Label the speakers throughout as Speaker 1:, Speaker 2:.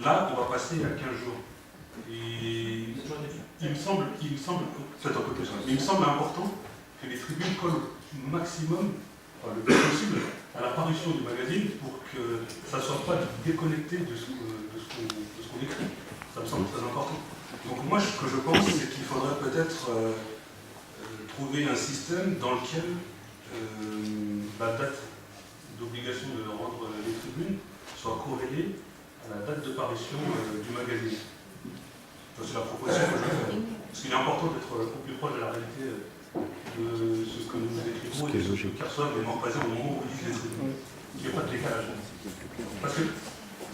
Speaker 1: Là, on va passer à 15 jours. Et il me semble important que les tribunes collent au maximum, enfin, le plus possible, à la parution du magazine pour que ça ne soit pas déconnecté de ce qu'on écrit. Ça me semble très important. Donc moi, ce que je pense, c'est qu'il faudrait peut-être trouver un système dans lequel la date d'obligation de rendre les tribunes soit corrélée à la date de parution du magazine. C'est la proposition que je vais faire. Parce qu'il est important d'être au plus proche de la réalité de ce que nous écrivons et de ce que perçoivent les membres présents au moment où ils lisent les tribunes. Il n'y a pas de décalage. Parce que,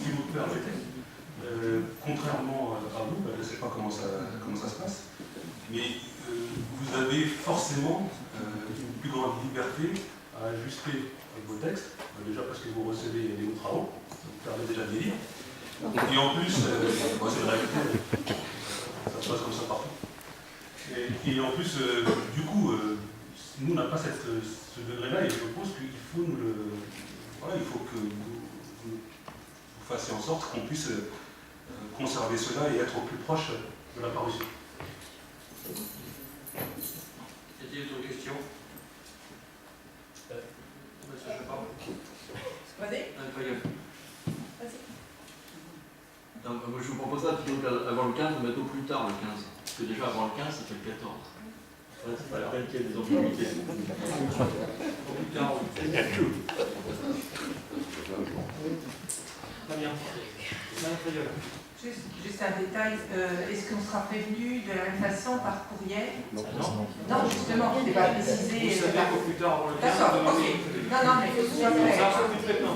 Speaker 1: si vous permettez, contrairement à vous, je ne sais pas comment ça se passe, mais vous avez forcément une plus grande liberté à ajuster vos textes, déjà parce que vous recevez des autres travaux, ça vous permet déjà de les lire. Et en plus, c'est la réalité, ça se passe comme ça partout. Et en plus, du coup, nous on n'a pas ce degré-là et je pense qu'il faut nous le. Voilà, il faut que vous fassiez en sorte qu'on puisse conserver cela et être au plus proche de la parution.
Speaker 2: Y a-t-il d'autres questions? Monsieur Chapard.
Speaker 3: Vas-y.
Speaker 2: Donc, moi, je vous propose ça plutôt qu'avant le 15, ou mettre au plus tard le 15. Parce que déjà avant le 15, ça fait le 14. Ouais, c'est pas la peine qu'il y ait des ambiguïtés. Au plus tard, oui. Très bien.
Speaker 3: Juste un détail, est-ce qu'on sera prévenu de la même façon par courriel?
Speaker 2: Non.
Speaker 3: Non, justement, c'est pas précisé.
Speaker 2: Vous savez qu'au plus tard avant le 15,
Speaker 3: d'accord, ok. Non, mais il faut que ce soit clair.
Speaker 2: Ça sera plus très bien.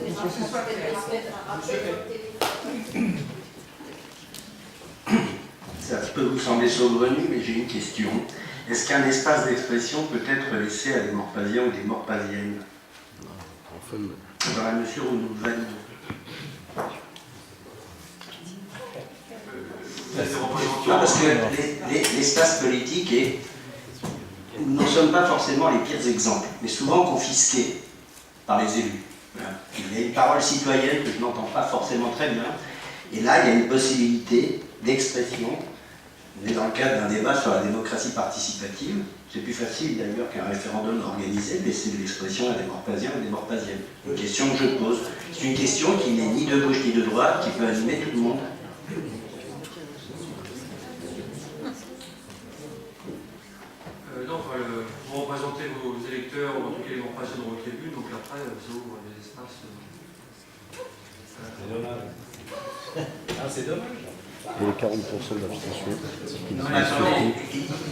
Speaker 3: Il faut que ce soit clair.
Speaker 4: Ça peut vous sembler saugrenu, mais j'ai une question. Est-ce qu'un espace d'expression peut être laissé à des morphasiens ou des morphasiennes? Dans la mesure où nous validons. Non, parce que l'espace politique est. Nous ne sommes pas forcément les pires exemples, mais souvent confisqués par les élus. Il y a une parole citoyenne que je n'entends pas forcément très bien, et là il y a une possibilité d'expression. On est dans le cadre d'un débat sur la démocratie participative. C'est plus facile d'ailleurs qu'un référendum organisé, mais c'est de l'expression à des morphasiens ou des morphasiennes. Une question que je pose. C'est une question qui n'est ni de gauche ni de droite, qui peut animer tout le monde.
Speaker 2: Non, vous représentez vos électeurs, ou en tout cas les morphasiens dans votre tribune, donc après, ça ouvre des espaces.
Speaker 5: C'est dommage. Ah, c'est dommage.
Speaker 6: Et les 40% d'abstention.
Speaker 4: Non, mais attendez,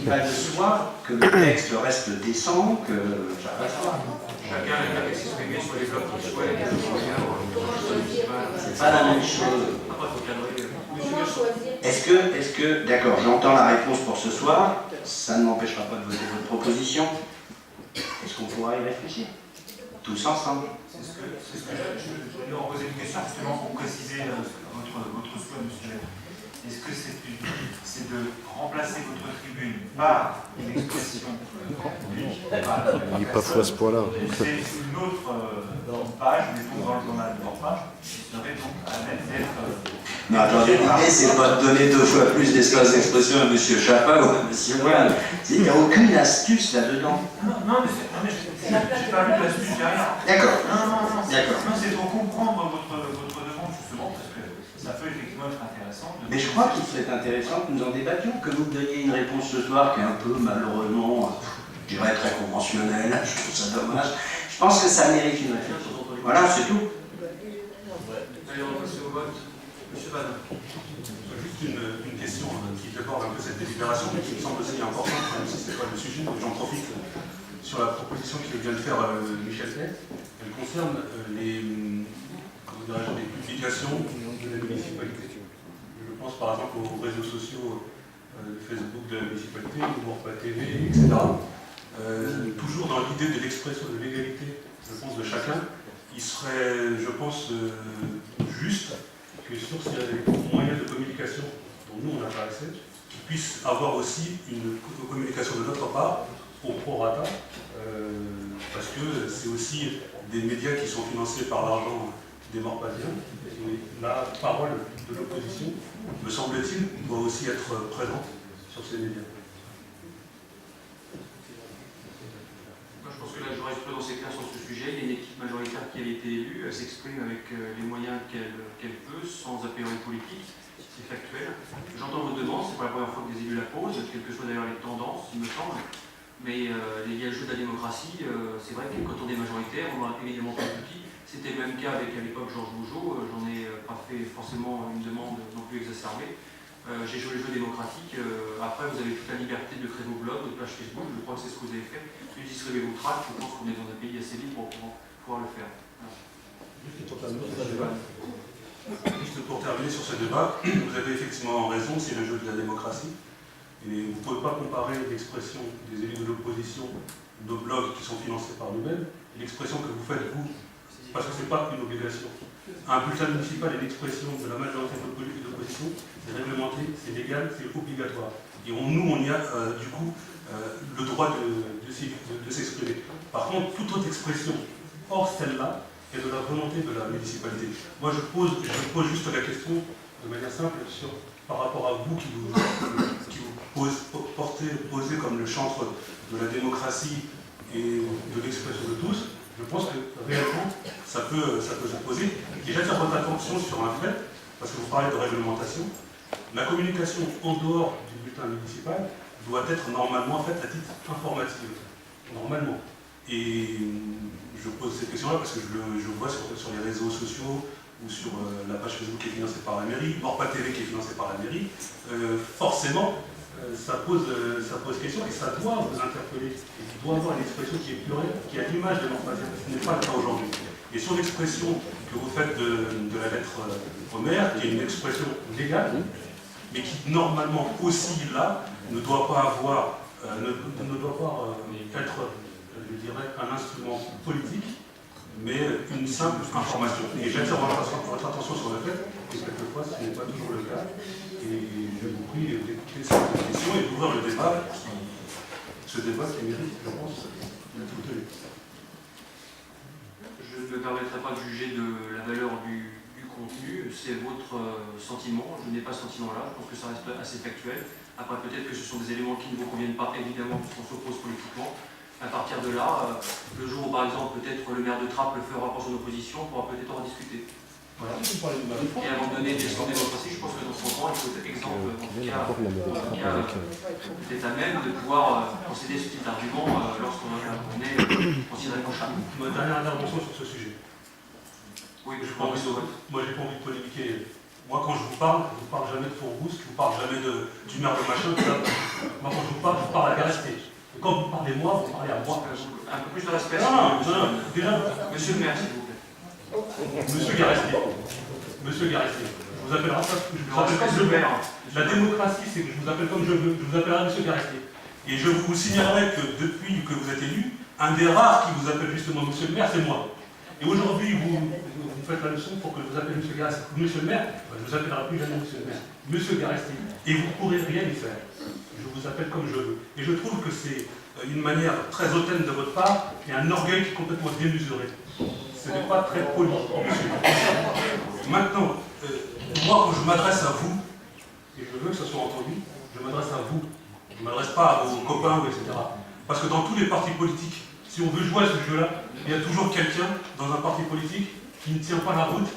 Speaker 4: il va de soi que le texte reste décent, que ça reste pas.
Speaker 2: Chacun a s'exprimer sur les blocs qu'il souhaite.
Speaker 4: C'est pas la même chose.
Speaker 2: Après, il faut cadrer.
Speaker 4: Est-ce que, d'accord, j'entends la réponse pour ce soir, ça ne m'empêchera pas de voter votre proposition. Est-ce qu'on pourra y réfléchir? Tous ensemble.
Speaker 7: C'est ce que je voulais leur poser une question justement pour préciser votre souhait, monsieur. Est-ce que c'est de remplacer votre tribune par une expression publique?
Speaker 6: Il n'est pas fou à ce point-là.
Speaker 7: C'est une autre page, mettons dans le journal de leur page, qui serait donc à même d'être.
Speaker 4: Non, attendez, l'idée c'est pas de donner 2 fois plus d'espace d'expression à M. Chapa ou à M. Moine. Il n'y a aucune astuce là-dedans.
Speaker 7: Non, mais j'ai pas vu l'astuce derrière.
Speaker 4: D'accord.
Speaker 7: Non,
Speaker 4: D'accord.
Speaker 7: c'est pour comprendre votre demande justement, parce que ça peut effectivement être intéressant.
Speaker 4: Mais je crois qu'il serait intéressant que nous en débattions, que vous me donniez une réponse ce soir qui est un peu malheureusement, je dirais très conventionnelle, je trouve ça dommage. Je pense que ça mérite une réflexion. Voilà, c'est tout.
Speaker 2: Allez, on va passer au vote. Monsieur Van.
Speaker 1: Juste une question qui déborde un peu cette délibération, mais qui me semble aussi importante, même si ce n'est pas le sujet, donc j'en profite sur la proposition que vient de faire Michel Play. Elle concerne les publications de la municipalité. Je pense par exemple aux réseaux sociaux Facebook de la municipalité, Morpa TV, etc. Toujours dans l'idée de l'expression de l'égalité, je pense, de chacun, il serait, je pense, juste que sur ces moyens de communication dont nous on n'a pas accès, qu'ils puissent avoir aussi une communication de notre part au prorata, parce que c'est aussi des médias qui sont financés par l'argent des Morpasiens. Et la parole de l'opposition, me semble-t-il, doit aussi être présente sur ces médias.
Speaker 8: Moi, je pense que la jurisprudence est claire sur ce sujet. Il y a une équipe majoritaire qui a été élue. Elle s'exprime avec les moyens qu'elle peut, sans a priori politique. C'est factuel. J'entends vos demandes. C'est pas la première fois que des élus la posent, quelles que soient d'ailleurs les tendances, il me semble. Mais il y a le jeu de la démocratie. C'est vrai que quand on est majoritaire, on n'a évidemment pas d'outils. C'était le même cas avec à l'époque Georges Bougeot. J'en ai pas fait forcément une demande non plus exacerbée. J'ai joué le jeu démocratique. Après, vous avez toute la liberté de créer vos blogs, votre page Facebook. Je crois que c'est ce que vous avez fait. De distribuer vos tracts. Je pense qu'on est dans un pays assez libre pour pouvoir le faire. Voilà.
Speaker 1: Juste pour terminer sur ce débat, vous avez effectivement raison, c'est le jeu de la démocratie. Et vous ne pouvez pas comparer l'expression des élus de l'opposition, nos blogs qui sont financés par nous-mêmes, et l'expression que vous faites vous, parce que ce n'est pas une obligation. Un bulletin municipal est l'expression de la majorité de l'opposition, c'est réglementé, c'est légal, c'est obligatoire. Et nous, on y a du coup le droit de s'exprimer. Par contre, toute autre expression, hors celle-là, et de la volonté de la municipalité. Moi, je pose juste la question de manière simple par rapport à vous qui vous posez comme le chantre de la démocratie et de l'expression de tous. Je pense que réellement, ça peut se poser. Et j'attire votre attention sur un fait, parce que vous parlez de réglementation. La communication en dehors du bulletin municipal doit être normalement faite à titre informatif. Normalement. Et je pose cette question-là parce que je vois sur les réseaux sociaux ou sur la page Facebook qui est financée par la mairie, Morpa TV qui est financée par la mairie, forcément, ça pose question et ça doit vous interpeller. Et il doit avoir une expression qui est plurielle, qui a l'image de Morpa TV. Ce n'est pas le cas aujourd'hui. Et sur l'expression que vous faiêtre de la lettre au maire, qui est une expression légale, mais qui normalement aussi là ne doit pas avoir, être, je dirais, un instrument politique, mais une simple information. Et j'attire votre attention sur le fait que quelquefois ce n'est pas toujours le cas. Et je vous prie d'écouter cette question et d'ouvrir le débat, ce débat qui mérite, je pense, d'être tenu.
Speaker 8: Je ne me permettrai pas de juger de la valeur du contenu, c'est votre sentiment, je n'ai pas ce sentiment-là, je pense que ça reste assez factuel. Après, peut-être que ce sont des éléments qui ne vous conviennent pas, évidemment, puisqu'on s'oppose politiquement. À partir de là, le jour où, par exemple, peut-être le maire de Trappes le fera pour son opposition, on pourra peut-être en discuter.
Speaker 1: Voilà.
Speaker 8: Et avant de donner des scores démocratie, je pense que dans son temps, il faut être exemple, en tout cas peut-être à même de pouvoir procéder ce type d'argument lorsqu'on est considérablement chaud.
Speaker 1: Ma dernière intervention sur ce sujet.
Speaker 8: Oui, je
Speaker 1: Moi,
Speaker 8: pense que
Speaker 1: j'ai pas envie de polémiquer. Moi, quand je vous parle jamais de Fourbous, je vous parle jamais du maire de machin, tout ça. Moi, quand je vous parle à Garester. Et quand vous parlez moi, vous parlez à moi.
Speaker 8: un peu plus de respect.
Speaker 1: Non, déjà.
Speaker 8: Monsieur le maire, s'il vous plaît.
Speaker 1: Monsieur Garestier, je vous appellerai pas, je vous appelle comme je veux. La démocratie, c'est que je vous appelle comme je veux. Je vous appellerai Monsieur Garestier. Et je vous signalerai que depuis que vous êtes élu, un des rares qui vous appelle justement Monsieur le maire, c'est moi. Et aujourd'hui, vous faites la leçon pour que je vous appelle Monsieur Garestier. Monsieur le maire, je ne vous appellerai plus jamais Monsieur le maire. Monsieur Garestier. Et vous ne pourrez rien y faire. Je vous appelle comme je veux. Et je trouve que c'est une manière très hautaine de votre part et un orgueil qui est complètement démesuré. Ce n'est pas très poli, monsieur. Maintenant, moi, quand je m'adresse à vous, et je veux que ça soit entendu, je m'adresse à vous. Je ne m'adresse pas à vos copains, etc. Parce que dans tous les partis politiques, si on veut jouer à ce jeu-là, il y a toujours quelqu'un dans un parti politique qui ne tient pas la route.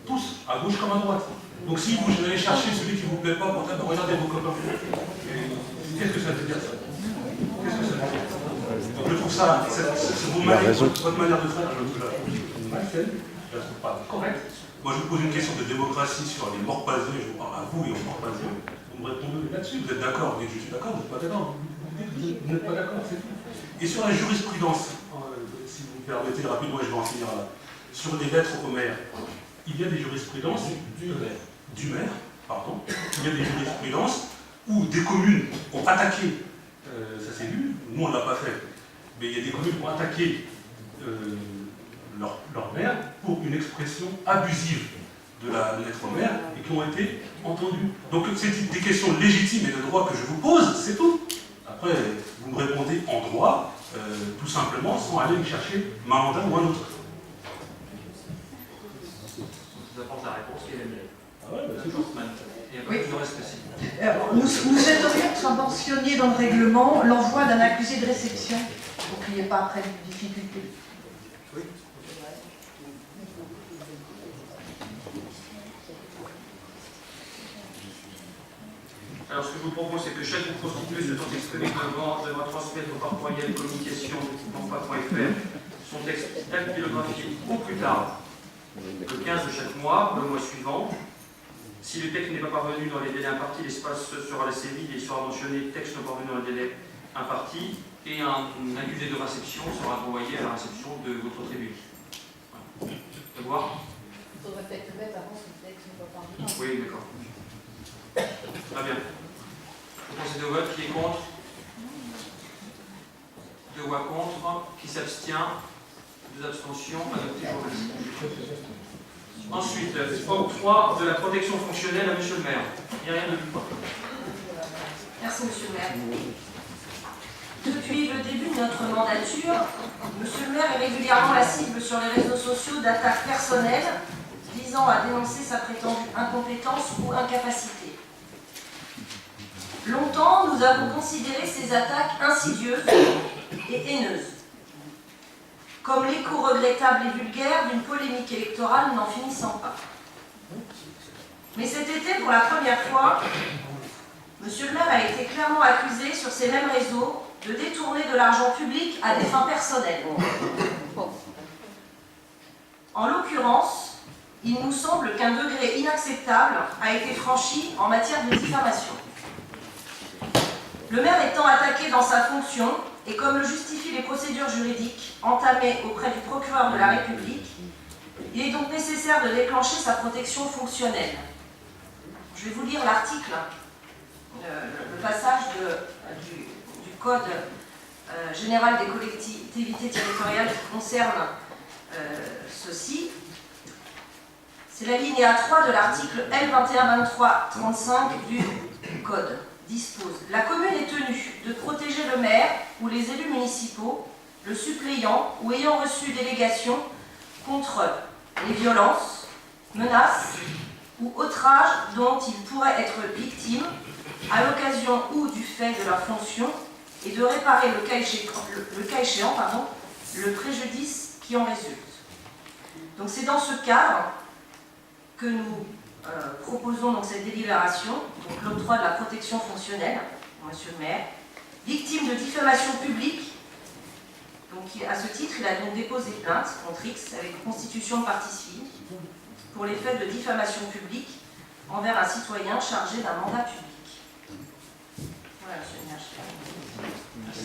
Speaker 1: Tous, à gauche comme à droite. Donc si vous allez chercher celui qui ne vous plaît pas, pour regardez vos copains. Qu'est-ce que ça veut dire ça? Qu'est-ce que ça veut dire? Donc je trouve ça, votre manière de faire, je la trouve malsaine, je la trouve pas correcte. Moi je vous pose une question de démocratie sur les Morpasiens, je vous parle à vous et aux Morpasiens. Vous me répondez là-dessus, vous êtes d'accord? Vous dites je suis d'accord, vous n'êtes pas d'accord. Vous n'êtes pas d'accord, c'est tout. Et sur la jurisprudence, si vous me permettez rapidement, et je vais en finir là, sur les lettres au maire, il y a des jurisprudences du maire, pardon, il y a des jurisprudences où des communes ont attaqué, ça s'est vu, nous on ne l'a pas fait, mais il y a des communes qui ont attaqué leur maire pour une expression abusive de la lettre au maire et qui ont été entendues. Donc c'est des questions légitimes et de droit que je vous pose, c'est tout. Après, vous me répondez en droit, tout simplement, sans aller me chercher Maranda ou un autre.
Speaker 8: vous apporte la réponse qui est la mienne.
Speaker 5: Ah ouais, bah,
Speaker 8: Il n'y a pas
Speaker 3: Oui.
Speaker 8: plus de reste que ça.
Speaker 3: Nous souhaiterions que soit mentionné dans le règlement l'envoi d'un accusé de réception pour qu'il n'y ait pas après de difficultés.
Speaker 8: Alors, ce que je vous propose, c'est que chaque groupe constitué se tente d'exprimer devra transmettre par courriel communication .fr son texte dactylographique au plus tard le 15 de chaque mois, le mois suivant. Si le texte n'est pas parvenu dans les délais impartis, l'espace sera laissé vide et il sera mentionné texte non parvenu dans les délais impartis et un accusé de réception sera renvoyé à la réception de votre tribune. Voilà. D'accord ?
Speaker 9: Il faudrait peut-être le mettre avant que le texte ne soit parvenu.
Speaker 8: Oui, d'accord. Très bien. Je procède au vote. Qui est contre? 2 voix contre. Qui s'abstient? 2 abstentions. Adopté, je vous remercie. Ensuite, octroi de la protection fonctionnelle à Monsieur le maire. Il n'y a rien de plus.
Speaker 10: Merci, Monsieur le maire. Depuis le début de notre mandature, Monsieur le maire est régulièrement la cible sur les réseaux sociaux d'attaques personnelles visant à dénoncer sa prétendue incompétence ou incapacité. Longtemps, nous avons considéré ces attaques insidieuses et haineuses, comme l'écho regrettable et vulgaire d'une polémique électorale n'en finissant pas. Mais cet été, pour la première fois, Monsieur le maire a été clairement accusé sur ces mêmes réseaux de détourner de l'argent public à des fins personnelles. En l'occurrence, il nous semble qu'un degré inacceptable a été franchi en matière de diffamation. Le maire étant attaqué dans sa fonction, et comme le justifient les procédures juridiques entamées auprès du procureur de la République, il est donc nécessaire de déclencher sa protection fonctionnelle. Je vais vous lire l'article, le passage du Code général des collectivités territoriales qui concerne ceci. C'est l'alinéa 3 de l'article L2123-35 du Code. Dispose: la commune est tenue de protéger le maire ou les élus municipaux, le suppléant ou ayant reçu délégation contre les violences, menaces ou outrages dont ils pourraient être victimes à l'occasion ou du fait de leur fonction et de réparer le cas échéant, le préjudice qui en résulte. Donc c'est dans ce cadre que nous proposons donc cette délibération, donc l'octroi de la protection fonctionnelle, Monsieur le maire, victime de diffamation publique. Donc à ce titre, il a donc déposé plainte contre X avec constitution de partie civile pour les faits de diffamation publique envers un citoyen chargé d'un mandat public. Voilà, Monsieur le maire.
Speaker 8: Merci.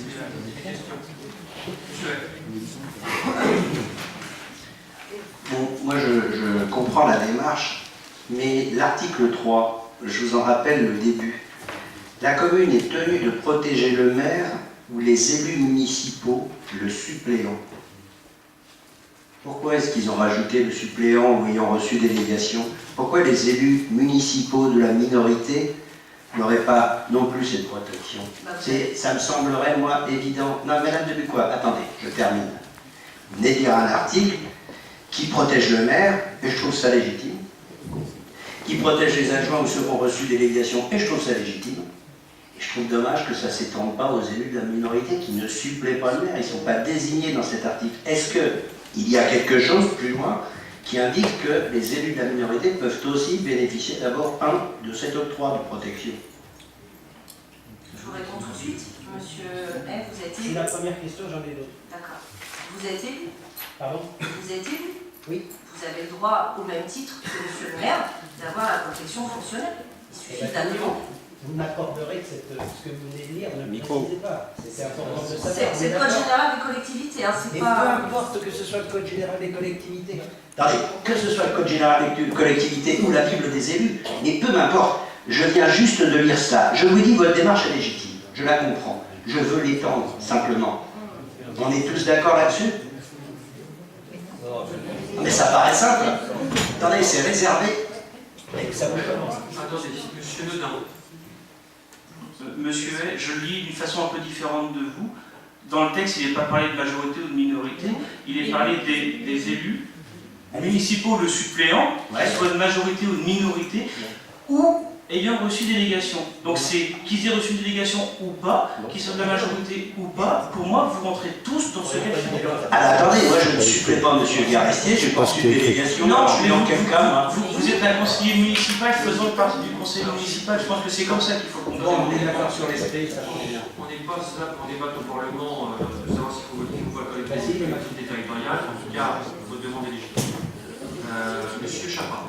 Speaker 4: Bon, moi je comprends la démarche, mais l'article 3, je vous en rappelle le début. La commune est tenue de protéger le maire ou les élus municipaux, le suppléant. Pourquoi est-ce qu'ils ont rajouté le suppléant ou ayant reçu délégation? Pourquoi les élus municipaux de la minorité n'auraient pas non plus cette protection? Ça me semblerait, moi, évident. Non, Madame Debucquois, attendez, je termine. Vous venez de lire un article qui protège le maire, et je trouve ça légitime, qui protège les adjoints ou ceux qui ont reçu délégation, et je trouve ça légitime. Et je trouve dommage que ça ne s'étende pas aux élus de la minorité qui ne suppléent pas le maire, ils ne sont pas désignés dans cet article. Est-ce qu'il y a quelque chose plus loin qui indique que les élus de la minorité peuvent aussi bénéficier d'abord, de cet octroi de protection?
Speaker 10: Je vous réponds tout de suite. Monsieur F, vous êtes élu.
Speaker 5: C'est la première question, j'en ai d'autres.
Speaker 10: D'accord. Vous êtes élu.
Speaker 5: Pardon?
Speaker 10: Vous êtes élu.
Speaker 5: Oui.
Speaker 10: Vous avez le droit, au même titre que Monsieur le maire, d'avoir la protection fonctionnelle. Il suffit d'attendre.
Speaker 5: Vous m'accorderez que ce que vous venez de lire ne précisez pas. C'est important de savoir.
Speaker 10: C'est le Code général des collectivités, hein, c'est
Speaker 5: Mais
Speaker 10: pas...
Speaker 5: peu importe que ce soit le Code général des collectivités.
Speaker 4: Attendez, que ce soit le Code général des collectivités ou la Bible des élus, mais peu m'importe, je viens juste de lire ça. Je vous dis, votre démarche est légitime, je la comprends. Je veux l'étendre, simplement. On est tous d'accord là-dessus? Mais ça paraît simple. Attendez, c'est réservé.
Speaker 5: Et que ça vous commence.
Speaker 8: Attendez, Monsieur Nodin. Monsieur Hay, je lis d'une façon un peu différente de vous. Dans le texte, il n'est pas parlé de majorité ou de minorité, il est parlé des élus
Speaker 7: municipaux, le suppléant,
Speaker 4: Ouais.
Speaker 7: qu'il soit de majorité ou de minorité, ou ayant reçu délégation. Donc c'est qu'ils aient reçu une délégation ou pas, qu'ils soient de la majorité ou pas, pour moi, vous rentrez tous dans ce cas de figure.
Speaker 4: Alors attendez, moi je ne supplée pas M. Garestier, je pense une délégation.
Speaker 7: Non,
Speaker 4: je suis dans quel cas,
Speaker 7: vous êtes un conseiller municipal faisant partie du conseil municipal. Je pense que c'est comme ça qu'il faut comprendre.
Speaker 5: On est d'accord sur l'esprit, ça change rien.
Speaker 8: On n'est pas là pour débattre au Parlement de savoir s'il faut voter ou pas le collectivité territoriale. En tout cas, votre demande est légitime. Monsieur Chapa.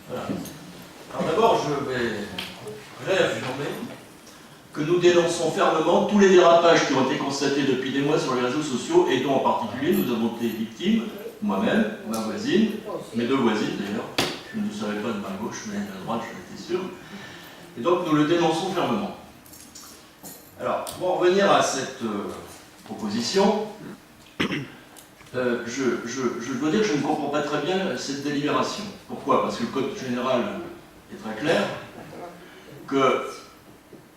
Speaker 2: Voilà. Alors d'abord, je vais réaffirmer que nous dénonçons fermement tous les dérapages qui ont été constatés depuis des mois sur les réseaux sociaux et dont en particulier nous avons été victimes, moi-même, ma voisine, mes deux voisines d'ailleurs, je ne savais pas de ma gauche, mais de la droite, j'en étais sûr. Et donc nous le dénonçons fermement. Alors, pour en revenir à cette proposition, je dois dire que je ne comprends pas très bien cette délibération. Pourquoi? Parce que le Code général est très clair, que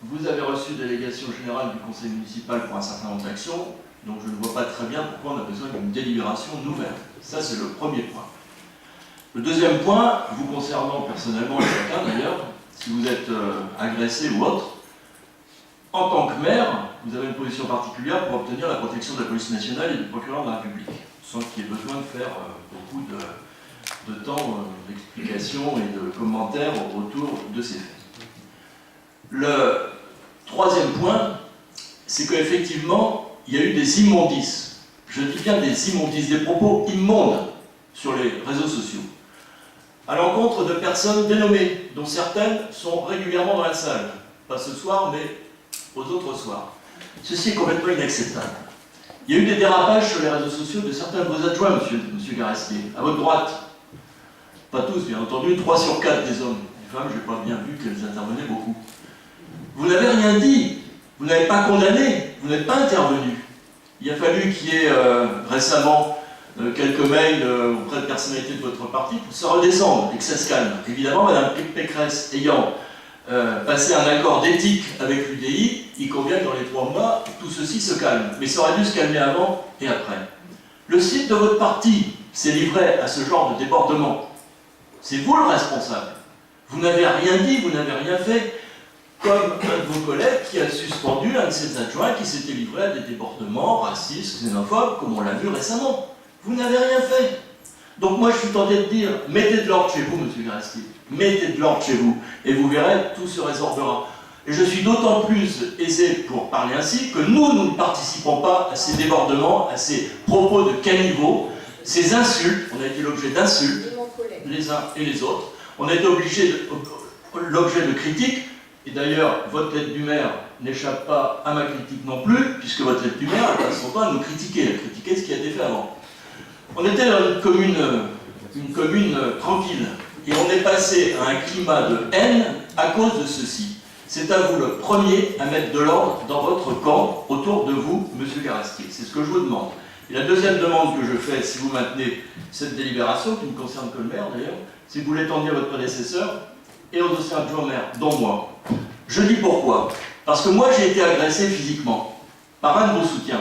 Speaker 2: vous avez reçu délégation générale du conseil municipal pour un certain nombre d'actions, donc je ne vois pas très bien pourquoi on a besoin d'une délibération nouvelle. Ça, c'est le premier point. Le deuxième point, vous concernant personnellement, chacun d'ailleurs, si vous êtes agressé ou autre, en tant que maire, vous avez une position particulière pour obtenir la protection de la police nationale et du procureur de la République, sans qu'il y ait besoin de faire beaucoup de temps d'explication et de commentaires autour de ces faits. Le troisième point, c'est qu'effectivement, il y a eu des immondices. Je dis bien des immondices, des propos immondes sur les réseaux sociaux, à l'encontre de personnes dénommées, dont certaines sont régulièrement dans la salle. Pas ce soir, mais aux autres soirs. Ceci est complètement inacceptable. Il y a eu des dérapages sur les réseaux sociaux de certains de vos adjoints, monsieur Garestier, à votre droite. Pas tous, bien entendu, 3 sur 4 des hommes. Les femmes, je n'ai pas bien vu qu'elles intervenaient beaucoup. Vous n'avez rien dit, vous n'avez pas condamné, vous n'êtes pas intervenu. Il a fallu qu'il y ait récemment quelques mails auprès de personnalités de votre parti pour que ça redescende et que ça se calme. Évidemment, Mme Pécresse ayant passé un accord d'éthique avec l'UDI, il convient que dans les 3 mois, tout ceci se calme. Mais ça aurait dû se calmer avant et après. Le site de votre parti s'est livré à ce genre de débordement. C'est vous le responsable. Vous n'avez rien dit, vous n'avez rien fait, comme un de vos collègues qui a suspendu un de ses adjoints qui s'était livré à des débordements racistes, xénophobes, comme on l'a vu récemment. Vous n'avez rien fait. Donc moi je suis tenté de dire, mettez de l'ordre chez vous, monsieur Garestier. Mettez de l'ordre chez vous, et vous verrez, tout se résorbera. Et je suis d'autant plus aisé pour parler ainsi que nous ne participons pas à ces débordements, à ces propos de caniveau, ces insultes. On a été l'objet d'insultes, les uns et les autres. On a été l'objet de critiques, et d'ailleurs, votre lettre du maire n'échappe pas à ma critique non plus, puisque votre lettre du maire, elle passe son temps à nous critiquer, ce qui a été fait avant. On était dans une commune tranquille, et on est passé à un climat de haine à cause de ceci. C'est à vous le premier à mettre de l'ordre dans votre camp, autour de vous, monsieur Garestier. C'est ce que je vous demande. Et la deuxième demande que je fais, si vous maintenez cette délibération, qui ne concerne que le maire d'ailleurs, c'est que vous l'étendiez à votre prédécesseur et aux anciens adjoints maires, dont moi. Je dis pourquoi. Parce que moi j'ai été agressé physiquement par un de vos soutiens,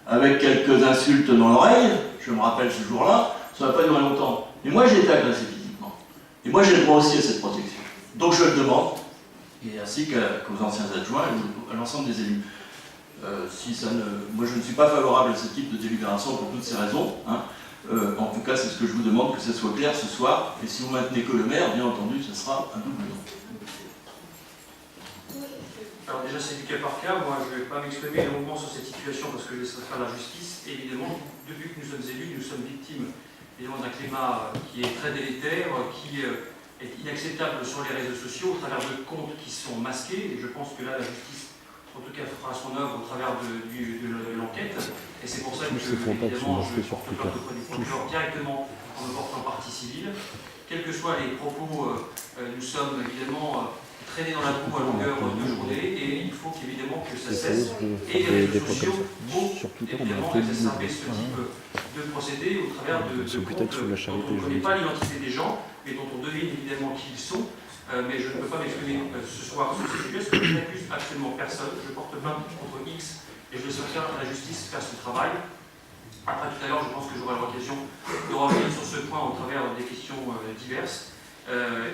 Speaker 2: avec quelques insultes dans l'oreille, je me rappelle ce jour-là, ça n'a pas duré longtemps. Mais moi j'ai été agressé physiquement. Et moi j'ai le droit aussi à cette protection. Donc je le demande, et ainsi qu'aux anciens adjoints et à l'ensemble des élus. Moi je ne suis pas favorable à ce type de délibération pour toutes ces raisons. Hein. En tout cas, c'est ce que je vous demande, que ça soit clair ce soir. Et si vous maintenez que le maire, bien entendu, ce sera un double non.
Speaker 8: Alors déjà, c'est du cas par cas. Moi, je ne vais pas m'exprimer longuement sur cette situation parce que je laisserai faire la justice. Et évidemment, depuis que nous sommes élus, nous sommes victimes d'un climat qui est très délétère, qui est inacceptable sur les réseaux sociaux au travers de comptes qui sont masqués. Et je pense que là, la justice, en tout cas, fera son œuvre au travers de l'enquête. Et c'est pour ça que, évidemment, je porte plainte auprès du procureur directement en me portant partie civile. Quels que soient les propos, nous sommes évidemment traînés dans la boue à longueur de journée et il faut qu'évidemment que ça cesse. Et les réseaux sociaux vont évidemment exacerber ce type de procédé au travers de comptes dont on ne connaît pas l'identité des gens, mais dont on devine évidemment qui ils sont. Mais je ne peux pas m'exprimer ce soir sur ce sujet, parce que je n'accuse absolument personne. Je porte plainte contre X et je laisse faire la justice faire son travail. Après, tout à l'heure, je pense que j'aurai l'occasion de revenir sur ce point au travers des questions diverses.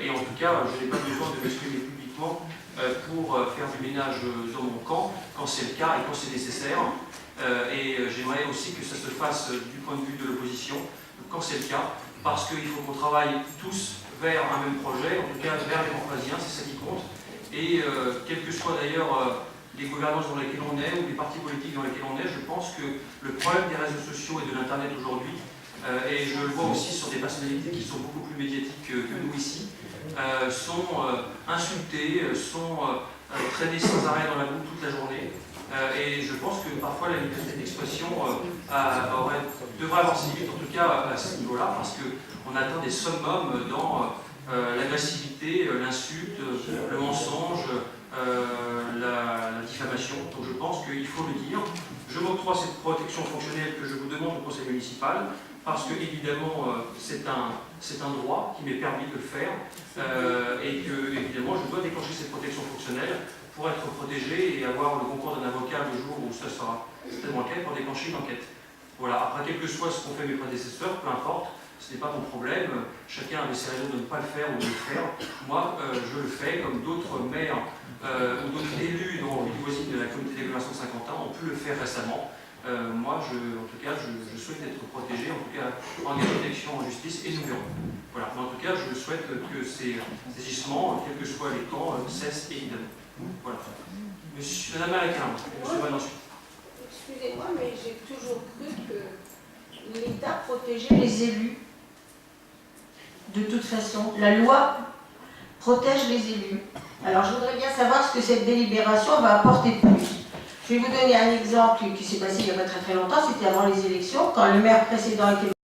Speaker 8: Et en tout cas, je n'ai pas besoin de m'exprimer publiquement pour faire du ménage dans mon camp, quand c'est le cas et quand c'est nécessaire. Et j'aimerais aussi que ça se fasse du point de vue de l'opposition, quand c'est le cas, parce qu'il faut qu'on travaille tous vers un même projet, en tout cas vers les Montpasiens, c'est ça qui compte. Et quelles que soient d'ailleurs les gouvernances dans lesquelles on est ou les partis politiques dans lesquels on est, je pense que le problème des réseaux sociaux et de l'Internet aujourd'hui, et je le vois aussi sur des personnalités qui sont beaucoup plus médiatiques que nous ici, sont insultées, sont traînées sans arrêt dans la boue toute la journée. Et je pense que parfois la liberté d'expression devrait avancer vite, en tout cas à ce niveau-là, parce qu'on atteint des summums dans l'agressivité, l'insulte, le mensonge, la diffamation. Donc je pense qu'il faut le dire. Je m'octroie cette protection fonctionnelle que je vous demande au conseil municipal, parce que évidemment c'est un droit qui m'est permis de le faire, et que évidemment je dois déclencher cette protection fonctionnelle pour être protégé et avoir le concours d'un avocat le jour où ça sera certainement le cas pour déclencher une enquête. Voilà, après quel que soit ce qu'ont fait mes prédécesseurs, peu importe, ce n'est pas mon problème, chacun avait ses raisons de ne pas le faire ou de le faire. Moi, je le fais comme d'autres maires ou d'autres élus dans les voisines de la communauté d'agglomération de Saint-Quentin ont pu le faire récemment. Moi, en tout cas, je souhaite être protégé, en tout cas en protection en justice, et nous verrons. Voilà, mais en tout cas, je souhaite que ces agissements, quels que soient les camps, cessent évidemment. Voilà. Madame Alain, monsieur Van ensuite.
Speaker 9: Excusez-moi, mais j'ai toujours cru que l'État protégeait les élus.
Speaker 11: De toute façon, la loi protège les élus. Alors je voudrais bien savoir ce que cette délibération va apporter de plus. Je vais vous donner un exemple qui s'est passé il n'y a pas très longtemps, c'était avant les élections, quand le maire précédent était